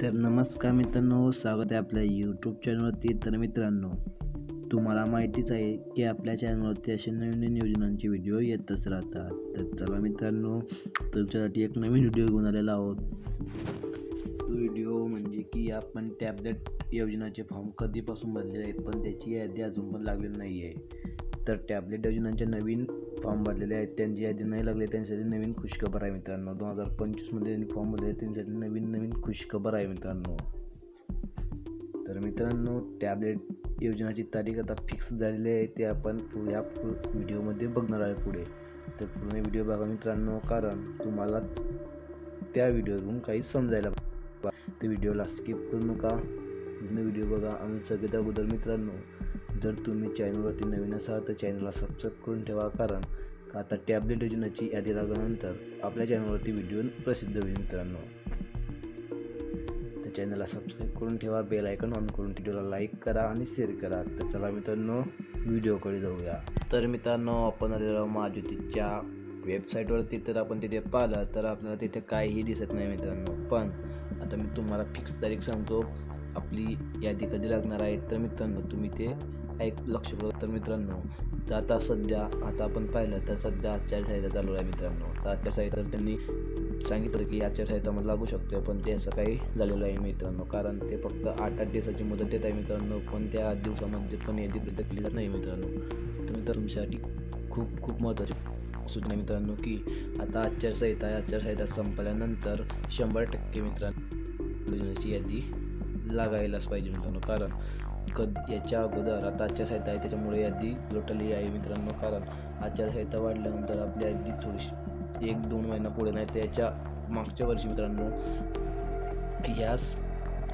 तर नमस्कार मित्रांनो, स्वागत आहे आपल्या यूट्यूब चॅनलवरती. तर मित्रांनो, तुम्हाला माहितीच आहे की आपल्या चॅनलवरती असे नवीन योजनांचे व्हिडिओ येतच राहतात. तर चला मित्रांनो, तुमच्यासाठी एक नवीन व्हिडिओ घेऊन आलेला आहोत. तो व्हिडिओ म्हणजे की आपण टॅबलेट योजनाचे फॉर्म कधीपासून भरलेले आहेत, पण त्याची यादी अजून पण लागलेली नाही आहे. तर टॅबलेट योजनांचे नवीन फॉर्म भरलेले आहेत, त्यांची यादी नाही लागली, त्यांच्यासाठी नवीन खुशखबर आहे मित्रांनो. 2025मध्ये त्यांनी फॉर्म भरले, त्यांच्यासाठी नवीन खुशखबर आहे मित्रांनो. तर मित्रांनो, टॅबलेट योजनाची तारीख आता फिक्स झालेली आहे, ते आपण या व्हिडिओमध्ये बघणार आहे पुढे. तर पूर्ण व्हिडिओ बघा मित्रांनो, कारण तुम्हाला त्या व्हिडिओवरून काही समजायला ते व्हिडिओला स्किप करू नका, पूर्ण व्हिडिओ बघा. आणि सगळ्यात अगोदर मित्रांनो, जर तुम्ही चॅनलवरती नवीन असाल तर चॅनलला सबस्क्राईब करून ठेवा, कारण आता टॅबलेट योजनेची यादी लागल्यानंतर आपल्या चॅनलवरती व्हिडिओ प्रसिद्ध होईल मित्रांनो. तर चॅनलला सबस्क्राईब करून ठेवा, बेल आयकॉन ऑन करून व्हिडिओला लाईक करा आणि शेअर करा. तर चला मित्रांनो, व्हिडिओकडे जाऊया. तर मित्रांनो, आपण आलेलो महाज्योतीच्या वेबसाईटवरती. तर आपण तिथे पाहिलं तर आपल्याला तिथे काहीही दिसत नाही मित्रांनो. पण आता मी तुम्हाला फिक्स तारीख सांगतो, आपली यादी कधी लागणार आहे. तर मित्रांनो, तुम्ही ते लक्ष करा. तर मित्रांनो, तर आता आपण पाहिलं तर सध्या आचारसंहिता चालू आहे मित्रांनो. तर आचारसंहिता त्यांनी सांगितलं की आचारसंहितामध्ये लागू शकतो, पण ते असं काही झालेलं आहे मित्रांनो, कारण ते फक्त 8 दिवसाची मुदत देत आहे मित्रांनो. पण त्या 8 दिवसामध्ये पण यादी प्रसिद्ध केली जात नाही मित्रांनो. तर तुमच्यासाठी खूप महत्त्वाची सूचना मित्रांनो, की आता आचारसंहिता संपल्यानंतर 100% मित्रांनो योजनेची यादी लागायलाच पाहिजे मित्रांनो. कारण याच्या अगोदर आता आचारसंहिता आहे, त्याच्यामुळे यादी लोटली आहे मित्रांनो. कारण आचारसंहिता वाढल्यानंतर आपली यादी थोडीशी 1-2 महिना पुढे नाही, तर याच्या मागच्या वर्षी मित्रांनो याच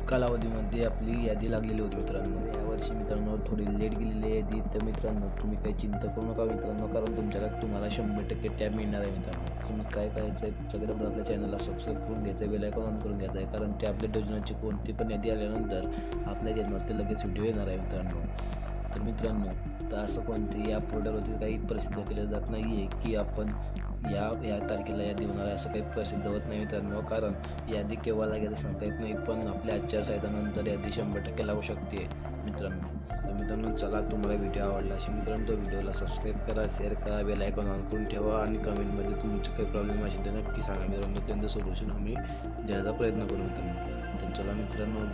कालावधीमध्ये आपली यादी लागलेली होती मित्रांनो. यावर्षी मित्रांनो थोडी लेट गेलेली यादी. तर मित्रांनो, तुम्ही काही चिंता करू नका मित्रांनो, कारण तुम्हाला 100% टॅब मिळणार आहे मित्रांनो. तुम्ही काय करायचं आहे, सगळ्यात आपल्या चॅनलला सबस्क्राईब करून घ्यायचं आहे, बेल आयकॉन ऑन करून घ्यायचं आहे, कारण टॅबलेट योजनेची कोणती पण यादी आल्यानंतर आपल्या चॅनलवरती लगेच व्हिडिओ येणार आहे मित्रांनो. तर मित्रांनो, तर असं कोणते या पोर्टलवरती काही प्रसिद्ध केलं जात नाही आहे की आपण या तारखेला यादी होणार आहे, असं काही प्रसिद्ध होत नाही मित्रांनो. कारण यादी केव्हा लागेल सांगता येत नाही, पण आपल्या आचारसंहितानंतर यादी 100% लागू शकते मित्रांनो. तर मित्रांनो, चला, तुम्हाला व्हिडिओ आवडला असेल मित्रांनो, तर व्हिडिओला सबस्क्राईब करा, शेअर करा, बेल आयकॉन ऑन करून ठेवा, आणि कमेंटमध्ये तुमचे काही प्रॉब्लेम असेल तर नक्की सांगा मित्रांनो. त्यांचं सोल्युशन आम्ही देण्याचा प्रयत्न करू मित्रांनो. तर चला मित्रांनो,